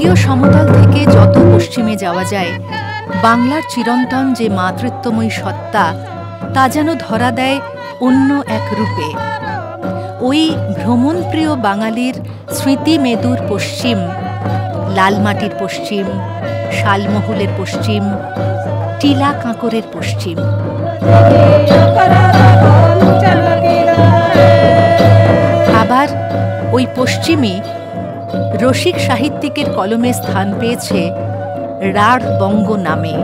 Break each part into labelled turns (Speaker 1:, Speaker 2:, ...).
Speaker 1: ভারতীয় সমতল থেকে যত পশ্চিমে যাওয়া যায়, বাংলার চিরন্তন যে মাতৃত্বময়ী সত্তা তা যেন ধরা দেয় অন্য এক রূপে। ওই ভ্রমণপ্রিয় বাঙালির স্মৃতি মেদুর পশ্চিম, লালমাটির পশ্চিম, শালমহুলের পশ্চিম, টিলা কাঁকরের পশ্চিম। আবার ওই পশ্চিমই রসিক সাহিত্যিকের কলমে স্থান পেয়েছে রাঢ় বঙ্গ নামে।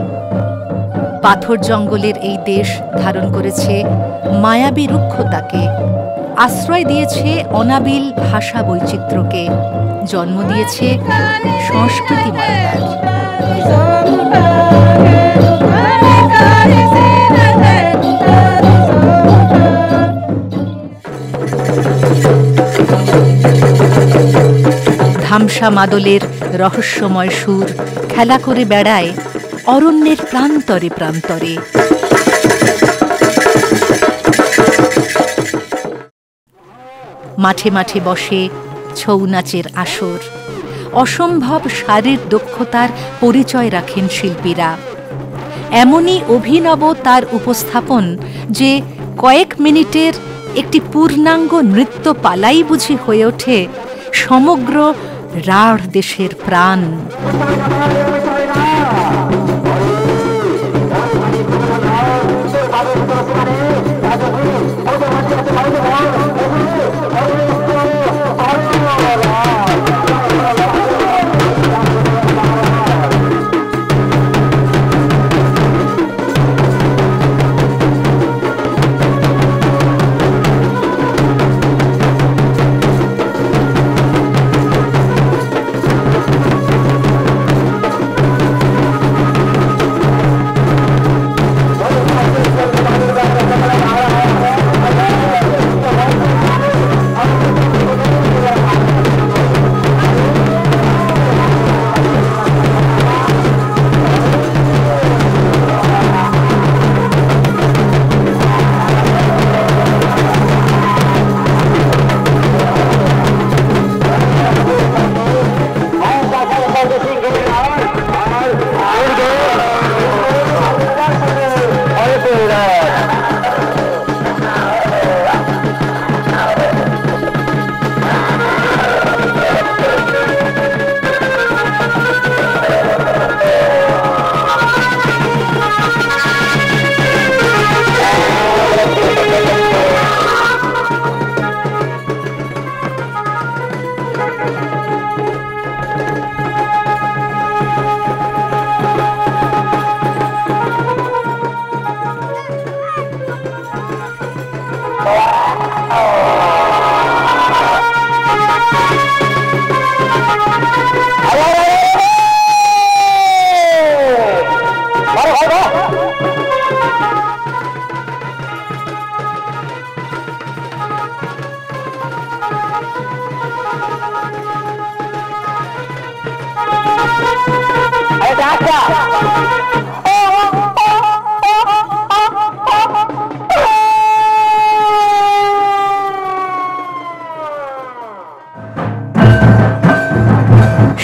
Speaker 1: পাথর জঙ্গলের এই দেশ ধারণ করেছে মায়াবী রুক্ষতাকে, আশ্রয় দিয়েছে অনাবিল ভাষা বৈচিত্র্যকে, জন্ম দিয়েছে সংস্কৃতিময়তার। ধামসা মাদলের রহস্যময় সুর খেলা করে বেড়ায় অরণ্যের প্রান্তরে প্রান্তরে। মাঠে মাঠে বসে ছৌ নাচের আসর। অসম্ভব শারীর দক্ষতার পরিচয় রাখেন শিল্পীরা। এমনই অভিনব তার উপস্থাপন যে কয়েক মিনিটের একটি পূর্ণাঙ্গ নৃত্যপালাই বুঝি হয়ে ওঠে সমগ্র রাঢ় দেশের প্রাণ।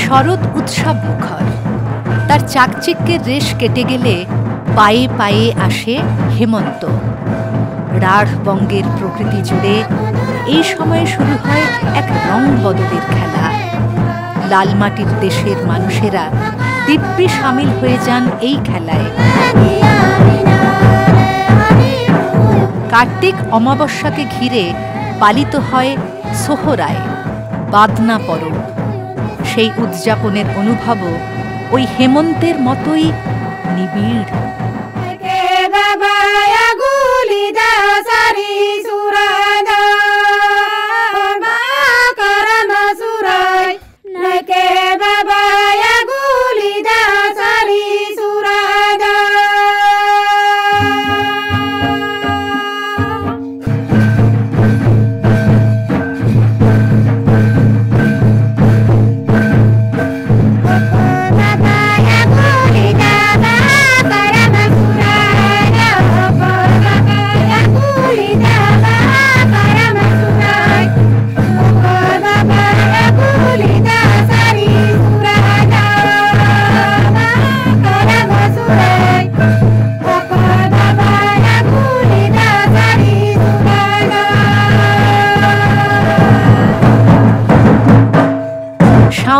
Speaker 1: শরৎ উৎসব মুখর। তার চাকচিক্যের রেশ কেটে গেলে পায়ে পায়ে আসে হেমন্ত। রাঢ় বঙ্গের প্রকৃতি জুড়ে এই সময়ে শুরু হয় এক রং বদলের খেলা। লালমাটির দেশের মানুষেরা দিব্যি সামিল হয়ে যান এই খেলায়। কার্তিক অমাবস্যাকে ঘিরে পালিত হয় সোহরায়, বাদনা পরব। সেই উদযাপনের অনুভবও ওই হেমন্তের মতোই নিবিড়।
Speaker 2: Para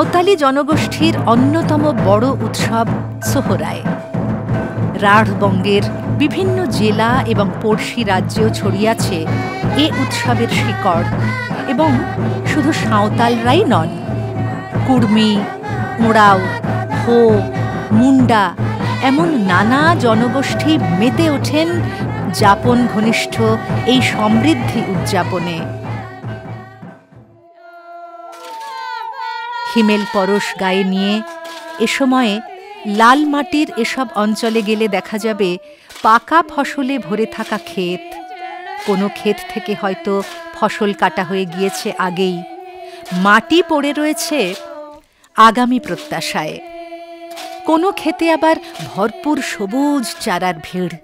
Speaker 1: সাঁওতালি জনগোষ্ঠীর অন্যতম বড় উৎসব সোহরায়। রাঢ়বঙ্গের বিভিন্ন জেলা এবং পড়শি রাজ্যেও ছড়িয়েছে এ উৎসবের শিকড়, এবং শুধু সাঁওতালরাই নন, কুর্মি, ওঁরাও, হো, মুন্ডা এমন নানা জনগোষ্ঠী মেতে ওঠেন যাপন ঘনিষ্ঠ এই সমৃদ্ধি উদযাপনে। হিমেল পরশ গায়ে নিয়ে এ সময়ে লাল মাটির এসব অঞ্চলে গেলে দেখা যাবে পাকা ফসলে ভরে থাকা ক্ষেত। কোনো ক্ষেত থেকে হয়তো ফসল কাটা হয়ে গিয়েছে আগেই, মাটি পড়ে রয়েছে আগামী প্রত্যাশায়। কোনো ক্ষেতে আবার ভরপুর সবুজ চারার ভিড়।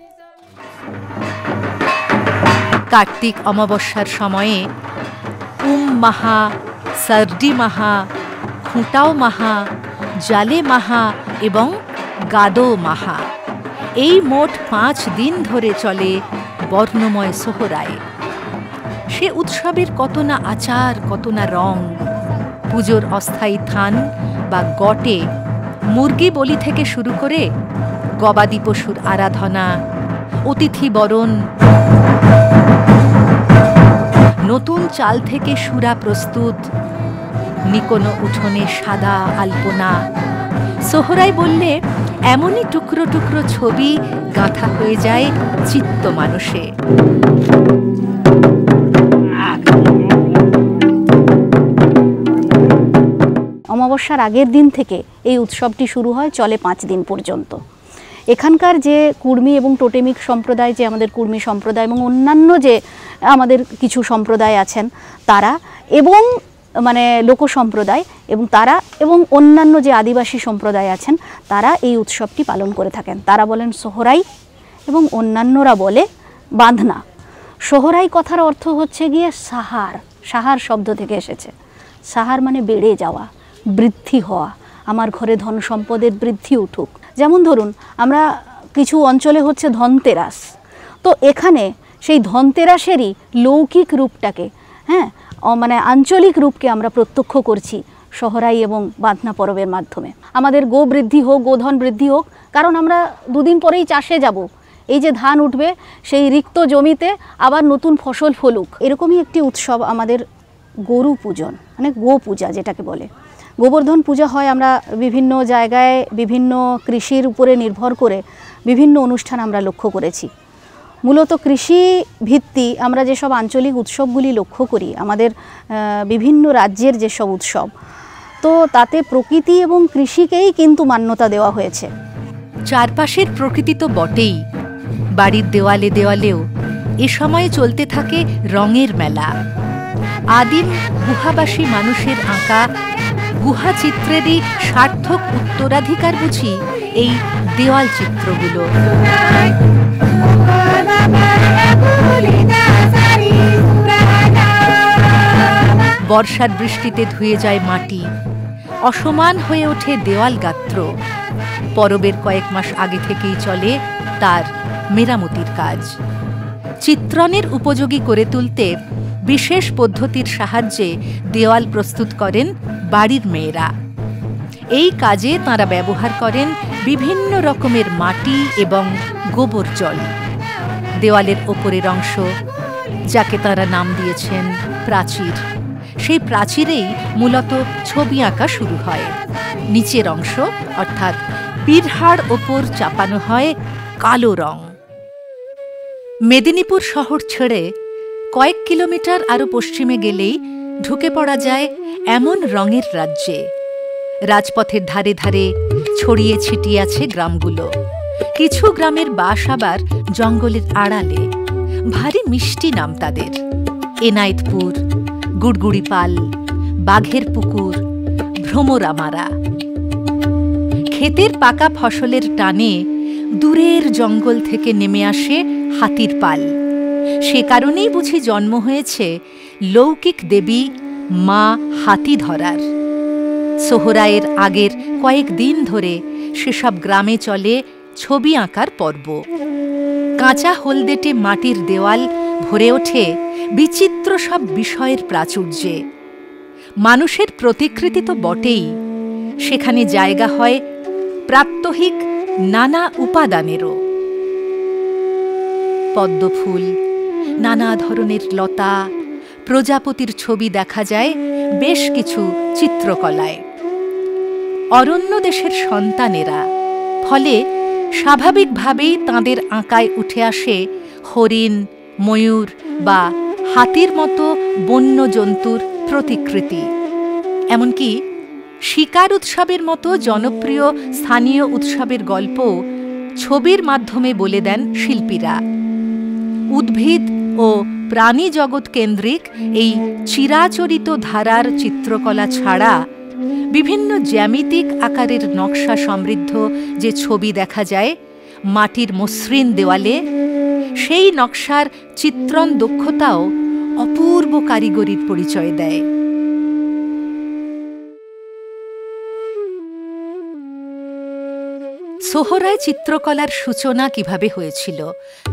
Speaker 1: কার্তিক অমাবস্যার সময়ে মাহা, সর্দি মাহা, খুঁটাও মাহা, জালে মাহা এবং গাদো মাহা, এই মোট 5 দিন ধরে চলে বর্ণময় সোহরায়। সে উৎসবের কত না আচার, কত না রং। পুজোর অস্থায়ী থান বা গটে মুরগি বলি থেকে শুরু করে গবাদি পশুর আরাধনা, অতিথি বরণ, নতুন চাল থেকে সুরা প্রস্তুত, নিকোনো উঠোনে সাদা আলপনা। সোহরাই বললে এমনই টুকরো টুকরো ছবি গাঁথা হয়ে যায় চিত্ত মানসে।
Speaker 2: অমাবস্যার আগের দিন থেকে এই উৎসবটি শুরু হয়, চলে 5 দিন পর্যন্ত। এখানকার যে কুর্মি এবং টোটেমিক সম্প্রদায়, যে আমাদের কুর্মি সম্প্রদায় এবং অন্যান্য যে আমাদের কিছু সম্প্রদায় আছেন তারা, এবং মানে লোক সম্প্রদায় এবং তারা, এবং অন্যান্য যে আদিবাসী সম্প্রদায় আছেন তারা এই উৎসবটি পালন করে থাকেন। তারা বলেন সোহরাই এবং অন্যান্যরা বলে বাঁধনা। সোহরাই কথার অর্থ হচ্ছে গিয়ে সাহার, সাহার শব্দ থেকে এসেছে। সাহার মানে বেড়ে যাওয়া, বৃদ্ধি হওয়া, আমার ঘরে ধন সম্পদের বৃদ্ধি উঠুক। যেমন ধরুন আমরা কিছু অঞ্চলে হচ্ছে ধনতেরাস, তো এখানে সেই ধনতেরাসেরই লৌকিক রূপটাকে, মানে আঞ্চলিক রূপকে আমরা প্রত্যক্ষ করছি সোহরাই এবং বাঁধনা পরবের মাধ্যমে। আমাদের গো বৃদ্ধি হোক, গোধন বৃদ্ধি হোক, কারণ আমরা 2 দিন পরেই চাষে যাব। এই যে ধান উঠবে সেই রিক্ত জমিতে আবার নতুন ফসল ফলুক, এরকমই একটি উৎসব আমাদের গরু পূজন, মানে গো পূজা যেটাকে বলে। গোবর্ধন পূজা হয়, আমরা বিভিন্ন জায়গায় বিভিন্ন কৃষির উপরে নির্ভর করে বিভিন্ন অনুষ্ঠান আমরা লক্ষ্য করেছি। মূলত কৃষি ভিত্তি আমরা যেসব আঞ্চলিক উৎসবগুলি লক্ষ্য করি, আমাদের বিভিন্ন রাজ্যের যেসব উৎসব, তো তাতে প্রকৃতি এবং কৃষিকেই কিন্তু মান্যতা দেওয়া হয়েছে।
Speaker 1: চারপাশের প্রকৃতি তো বটেই, বাড়ির দেওয়ালে দেওয়ালেও এ সময়ে চলতে থাকে রঙের মেলা। আদিম গুহাবাসী মানুষের আঁকা গুহা চিত্রেরই সার্থক উত্তরাধিকার বুঝি এই দেওয়াল চিত্রগুলো। বর্ষার বৃষ্টিতে ধুয়ে যায় মাটি, অসমান হয়ে ওঠে দেওয়াল গাত্র। পরবের কয়েক মাস আগে থেকেই চলে তার মেরামতির কাজ। চিত্রণের উপযোগী করে তুলতে বিশেষ পদ্ধতির সাহায্যে দেওয়াল প্রস্তুত করেন বাড়ির মেয়েরা। এই কাজে তাঁরা ব্যবহার করেন বিভিন্ন রকমের মাটি এবং গোবর জল। দেওয়ালের ওপরের অংশ, যাকে তাঁরা নাম দিয়েছেন প্রাচীর, সেই প্রাচীরেই মূলত ছবি আঁকা শুরু হয়। নিচের অংশ অর্থাৎ পিরহাড় ওপর চাপানো হয় কালো রং। মেদিনীপুর শহর ছেড়ে কয়েক কিলোমিটার আরও পশ্চিমে গেলেই ঢুকে পড়া যায় এমন রঙের রাজ্যে। রাজপথের ধারে ধারে ছড়িয়ে ছিটিয়ে আছে গ্রামগুলো। কিছু গ্রামের বাস আবার জঙ্গলের আড়ালে। ভারী মিষ্টি নাম তাদের: এনায়েতপুর, গুড়গুড়িপাল, বাঘের পুকুর, ভ্রমরামারা। ক্ষেতের পাকা ফসলের টানে দূরের জঙ্গল থেকে নেমে আসে হাতির পাল। সে কারণেই বুঝি জন্ম হয়েছে লৌকিক দেবী মা হাতি ধরার। সোহরায়ের আগের কয়েকদিন ধরে সেসব গ্রামে চলে ছবি আঁকার পর্ব। কাঁচা হলদেটে মাটির দেওয়াল ভরে ওঠে বিচিত্র সব বিষয়ের প্রাচুর্যে। মানুষের প্রতিকৃতি তো বটেই, সেখানে জায়গা হয় প্রাত্যহিক নানা উপাদানেরও। পদ্মফুল, নানা ধরনের লতা, প্রজাপতির ছবি দেখা যায় বেশ কিছু চিত্রকলায়। অরণ্য দেশের সন্তানেরা, ফলে স্বাভাবিকভাবেই তাঁদের আঁকায় উঠে আসে হরিণ, ময়ূর বা হাতির মতো বন্য জন্তুর প্রতিকৃতি। এমনকি শিকার উৎসবের মতো জনপ্রিয় স্থানীয় উৎসবের গল্প ছবির মাধ্যমে বলে দেন শিল্পীরা। উদ্ভিদ ও প্রাণী জগৎ কেন্দ্রিক এই চিরাচরিত ধারার চিত্রকলা ছাড়া বিভিন্ন জ্যামিতিক আকারের নকশা সমৃদ্ধ যে ছবি দেখা যায় মাটির মসৃণ দেওয়ালে, সেই নকশার চিত্রণ দক্ষতাও অপূর্ব কারিগরির পরিচয় দেয়। সোহরায় চিত্রকলার সূচনা কিভাবে হয়েছিল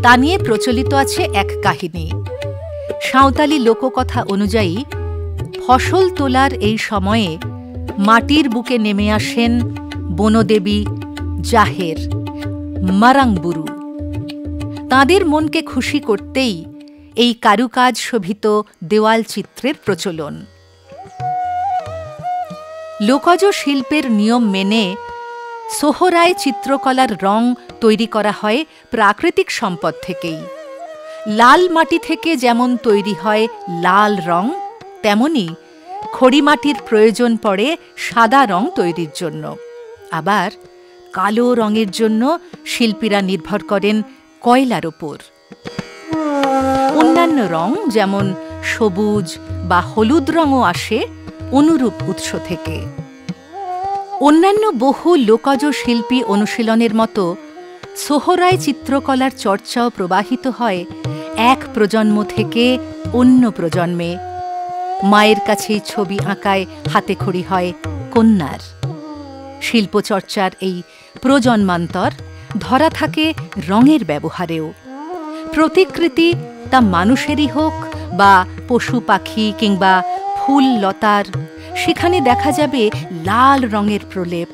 Speaker 1: তা নিয়ে প্রচলিত আছে এক কাহিনী। সাঁওতালি লোককথা অনুযায়ী ফসল তোলার এই সময়ে মাটির বুকে নেমে আসেন বনদেবী জাহের, মারাংবুরু। তাঁদের মনকে খুশি করতেই এই কারুকাজ শোভিত দেওয়াল চিত্রের প্রচলন। লোকজ শিল্পের নিয়ম মেনে সোহরায় চিত্রকলার রং তৈরি করা হয় প্রাকৃতিক সম্পদ থেকেই। লাল মাটি থেকে যেমন তৈরি হয় লাল রং, তেমনি খড়িমাটির প্রয়োজন পড়ে সাদা রং তৈরির জন্য। আবার কালো রঙের জন্য শিল্পীরা নির্ভর করেন কয়লার ওপর। অন্যান্য রং যেমন সবুজ বা হলুদ রঙও আসে অনুরূপ উৎস থেকে। অন্যান্য বহু লোকজ শিল্পী অনুশীলনের মতো সোহরায় চিত্রকলার চর্চাও প্রবাহিত হয় এক প্রজন্ম থেকে অন্য প্রজন্মে। মায়ের কাছেই ছবি আঁকায় হাতেখড়ি হয় কন্যার। শিল্পচর্চার এই প্রজন্মান্তর ধরা থাকে রঙের ব্যবহারেও। প্রতিকৃতি তা মানুষেরই হোক বা পশু পাখি কিংবা ফুল লতার, সেখানে দেখা যাবে লাল রঙের প্রলেপ,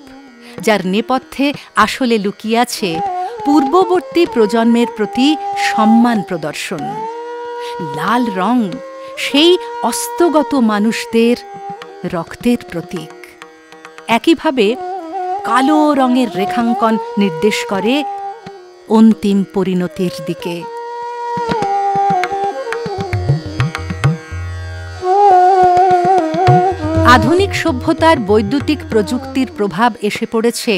Speaker 1: যার নেপথ্যে আসলে লুকিয়ে আছে পূর্ববর্তী প্রজন্মের প্রতি সম্মান প্রদর্শন। লাল রং সেই অস্তগত মানুষদের রক্তের প্রতীক। একইভাবে কালো রঙের রেখাঙ্কন নির্দেশ করে অন্তিম পরিণতির দিকে। আধুনিক সভ্যতার বৈদ্যুতিক প্রযুক্তির প্রভাব এসে পড়েছে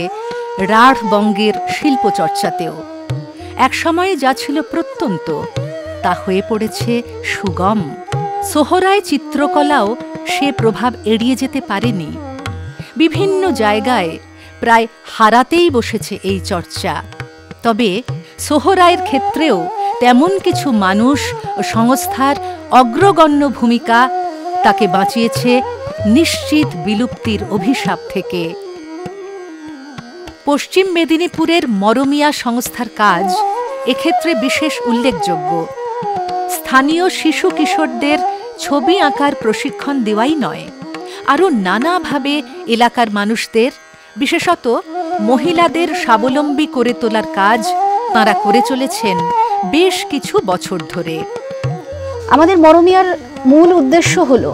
Speaker 1: রাঢ়বঙ্গের শিল্পচর্চাতেও। একসময়ে যা ছিল প্রত্যন্ত, তা হয়ে পড়েছে সুগম। সোহরায় চিত্রকলাও সে প্রভাব এড়িয়ে যেতে পারেনি। বিভিন্ন জায়গায় প্রায় হারাতেই বসেছে এই চর্চা। তবে সোহরায়ের ক্ষেত্রেও তেমন কিছু মানুষ ও সংস্থার অগ্রগণ্য ভূমিকা তাকে বাঁচিয়েছে নিশ্চিত বিলুপ্তির অভিশাপ থেকে। পশ্চিম মেদিনীপুরের মরমিয়া সংস্থার কাজ এক্ষেত্রে বিশেষ উল্লেখযোগ্য। স্থানীয় শিশু কিশোরদের ছবি আঁকার প্রশিক্ষণ দেওয়াই নয়, আরও নানাভাবে এলাকার মানুষদের, বিশেষত মহিলাদের স্বাবলম্বী করে তোলার কাজ তাঁরা করে চলেছেন বেশ কিছু বছর ধরে।
Speaker 2: আমাদের মরমিয়ার মূল উদ্দেশ্য হলো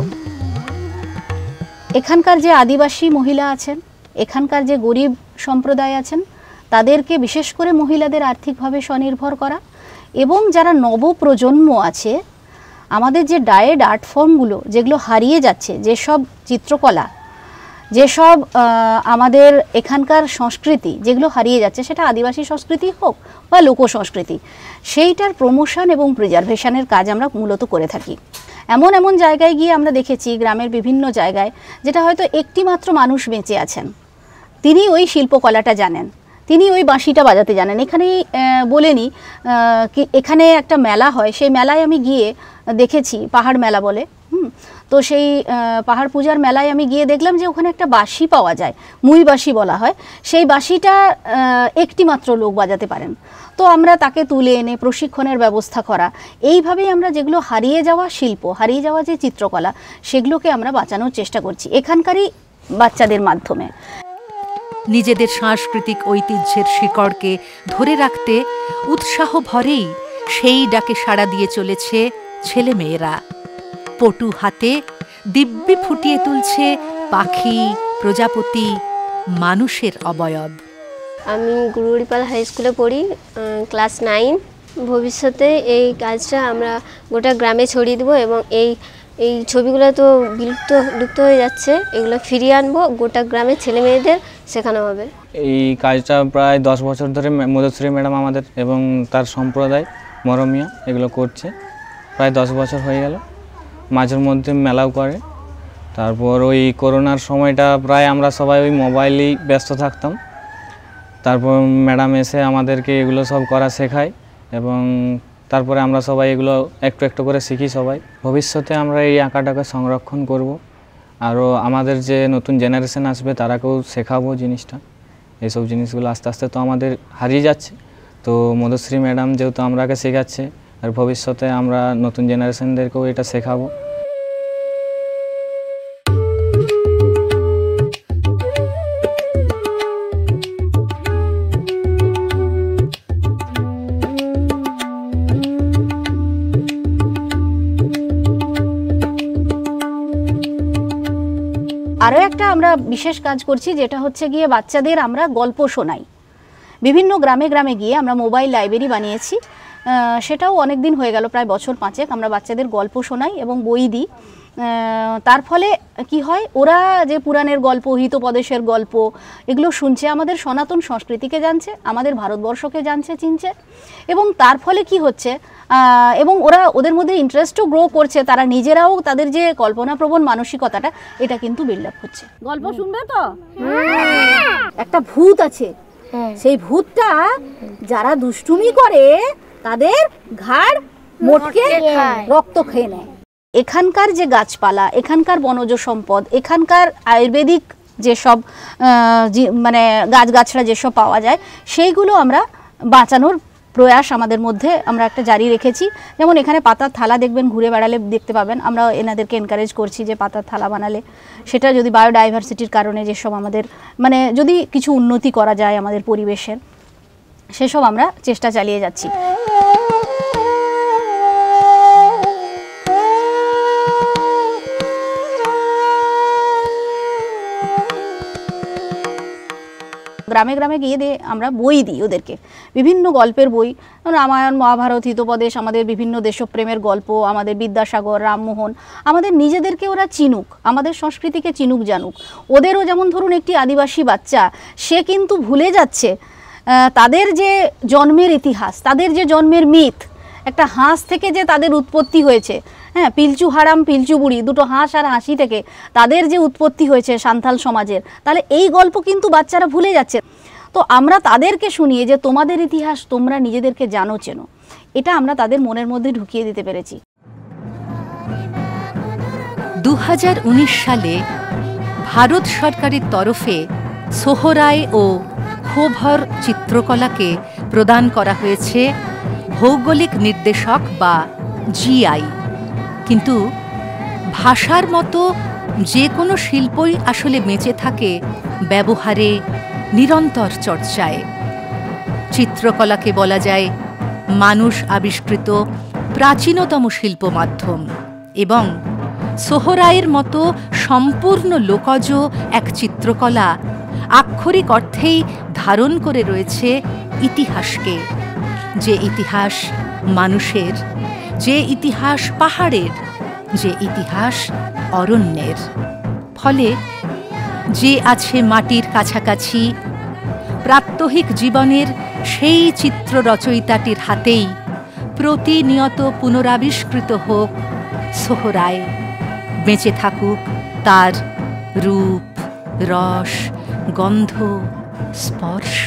Speaker 2: এখানকার যে আদিবাসী মহিলা আছেন, এখানকার যে গরিব সম্প্রদায় আছেন, তাদেরকে বিশেষ করে মহিলাদের আর্থিকভাবে স্বনির্ভর করা, এবং যারা নবপ্রজন্ম আছে, আমাদের যে ডায়েড আর্ট ফর্মগুলো যেগুলো হারিয়ে যাচ্ছে, যেসব চিত্রকলা, যেসব আমাদের এখানকার সংস্কৃতি যেগুলো হারিয়ে যাচ্ছে, সেটা আদিবাসী সংস্কৃতি হোক বা লোক সংস্কৃতি, সেইটার প্রমোশন এবং প্রিজার্ভেশনের কাজ আমরা মূলত করে থাকি। এমন এমন জায়গায় গিয়ে আমরা দেখেছি, গ্রামের বিভিন্ন জায়গায়, যেটা হয়তো একটি মাত্র মানুষ বেঁচে আছেন, তিনি ওই শিল্পকলাটা জানেন, তিনি ওই বাঁশিটা বাজাতে জানেন। এখানেই বলেনি, এখানে একটা মেলা হয়, সেই মেলায় আমি গিয়ে দেখেছি, পাহাড় মেলা বলে। তো সেই পাহাড় পূজার মেলায় আমি গিয়ে দেখলাম যে ওখানে একটা বাঁশি পাওয়া যায়, মুই বাঁশি বলা হয়। সেই বাঁশিটা একটি মাত্র লোক বাজাতে পারেন। তো আমরা তাকে তুলে এনে প্রশিক্ষণের ব্যবস্থা করা, এইভাবেই আমরা যেগুলো হারিয়ে যাওয়া শিল্প, হারিয়ে যাওয়া যে চিত্রকলা, সেগুলোকে আমরা বাঁচানোর চেষ্টা করছি এখানকারই বাচ্চাদের মাধ্যমে।
Speaker 1: নিজেদের সাংস্কৃতিক ঐতিহ্যের শিকড়কে ধরে রাখতে উৎসাহ ভরেই সেই ডাকে সাড়া দিয়ে চলেছে ছেলেমেয়েরা। পটু হাতে দিব্যি ফুটিয়ে তুলছে পাখি, প্রজাপতি, মানুষের অবয়ব।
Speaker 3: আমি গুরুড়িপাল হাই স্কুলে পড়ি, ক্লাস 9। ভবিষ্যতে এই কাজটা আমরা গোটা গ্রামে ছড়িয়ে দেবো এবং এই ছবিগুলো তো লুপ্ত হয়ে যাচ্ছে, এগুলো ফিরিয়ে আনবো, গোটা গ্রামের ছেলে মেয়েদের শেখানো হবে।
Speaker 4: এই কাজটা প্রায় 10 বছর ধরে মধুশ্রী ম্যাডাম আমাদের এবং তার সম্প্রদায় মরমিয়া এগুলো করছে। প্রায় 10 বছর হয়ে গেল। মাঝের মধ্যে মেলাও করে। তারপর ওই করোনার সময়টা প্রায় আমরা সবাই ওই মোবাইলেই ব্যস্ত থাকতাম। তারপর ম্যাডাম এসে আমাদেরকে এগুলো সব করা শেখায় এবং তারপরে আমরা সবাই এগুলো একটু একটু করে শিখি সবাই। ভবিষ্যতে আমরা এই আঁকাটাকে সংরক্ষণ করব, আরও আমাদের যে নতুন জেনারেশন আসবে তারাকেও শেখাবো জিনিসটা। এইসব জিনিসগুলো আস্তে আস্তে তো আমাদের হারিয়ে যাচ্ছে, তো মধুশ্রী ম্যাডাম যেহেতু আমরাকে শেখাচ্ছে, আর ভবিষ্যতে আমরা নতুন জেনারেশনদেরকেও এটা শেখাবো।
Speaker 2: আরও একটা আমরা বিশেষ কাজ করছি, যেটা হচ্ছে গিয়ে বাচ্চাদের আমরা গল্প শোনাই। বিভিন্ন গ্রামে গ্রামে গিয়ে আমরা মোবাইল লাইব্রেরি বানিয়েছি, সেটাও অনেক দিন হয়ে গেল, প্রায় বছর 5 আমরা বাচ্চাদের গল্প শোনাই এবং বই দিই। তার ফলে কি হয়, ওরা যে পুরাণের গল্প, হিতোপদেশের গল্প এগুলো শুনছে, আমাদের সনাতন সংস্কৃতিকে জানছে, আমাদের ভারতবর্ষকে জানছে, চিনছে, এবং তার ফলে কি হচ্ছে, এবং ওদের মধ্যে ইন্টারেস্টও গ্রো করছে, তারা নিজেরাও তাদের যে কল্পনাপ্রবণ মানসিকতাটা এটা কিন্তু বিল্ড আপ হচ্ছে। গল্প শুনবে তো? একটা ভূত আছে, সেই ভূতটা যারা দুষ্টুমি করে তাদের ঘাড় মোটকে রক্ত খেয়ে নেয়। এখানকার যে গাছপালা, এখানকার বনজ সম্পদ, এখানকার আয়ুর্বেদিক যেসব মানে গাছগাছড়া যেসব পাওয়া যায়, সেইগুলো আমরা বাঁচানোর প্রয়াস আমাদের মধ্যে আমরা একটা জারি রেখেছি। যেমন এখানে পাতার থালা দেখবেন, ঘুরে বেড়ালে দেখতে পাবেন, আমরা এনাদেরকে এনকারেজ করছি যে পাতার থালা বানালে, সেটা যদি বায়োডাইভার্সিটির কারণে যেসব আমাদের মানে যদি কিছু উন্নতি করা যায় আমাদের পরিবেশের, সেসব আমরা চেষ্টা চালিয়ে যাচ্ছি। গ্রামে গ্রামে গিয়ে আমরা বই দিই ওদেরকে, বিভিন্ন গল্পের বই, রামায়ণ, মহাভারত, হিতোপদেশ, আমাদের বিভিন্ন দেশপ্রেমের গল্প, আমাদের বিদ্যাসাগর, রামমোহন, আমাদের নিজেদেরকে ওরা চিনুক, আমাদের সংস্কৃতিকে চিনুক, জানুক। ওদেরও যেমন ধরুন একটি আদিবাসী বাচ্চা, সে কিন্তু ভুলে যাচ্ছে তাদের যে জন্মের ইতিহাস, তাদের যে জন্মের মিথ, একটা হাঁস থেকে যে তাদের উৎপত্তি হয়েছে, হ্যাঁ, পিলচু হারাম পিলচু বুড়ি, দুটো হাঁস আর হাসি থেকে তাদের যে উৎপত্তি হয়েছে সান্থাল সমাজের, তাহলে এই গল্প কিন্তু বাচ্চারা ভুলে যাচ্ছে। তো আমরা তাদেরকে শুনিয়ে যে তোমাদের ইতিহাস তোমরা নিজেদেরকে জানো, চেনো, এটা আমরা তাদের মনের মধ্যে ঢুকিয়ে দিতে পেরেছি।
Speaker 1: 2019 সালে ভারত সরকারের তরফে সোহরায় ও খোভর চিত্রকলাকে প্রদান করা হয়েছে ভৌগোলিক নির্দেশক বা জিআই। কিন্তু ভাষার মতো যে কোনো শিল্পই আসলে বেঁচে থাকে ব্যবহারে, নিরন্তর চর্চায়। চিত্রকলাকে বলা যায় মানুষ আবিষ্কৃত প্রাচীনতম শিল্প মাধ্যম, এবং সোহরায়ের মতো সম্পূর্ণ লোকজ এক চিত্রকলা আক্ষরিক অর্থেই ধারণ করে রয়েছে ইতিহাসকে, যে ইতিহাস মানুষের, যে ইতিহাস পাহাড়ের, যে ইতিহাস অরণ্যের। ফলে যে আছে মাটির কাছাকাছি, প্রাত্যহিক জীবনের সেই চিত্র রচয়িতাটির হাতেই প্রতিনিয়ত পুনরাবিষ্কৃত হোক সোহরায়, বেঁচে থাকুক তার রূপ, রস, গন্ধ, স্পর্শ।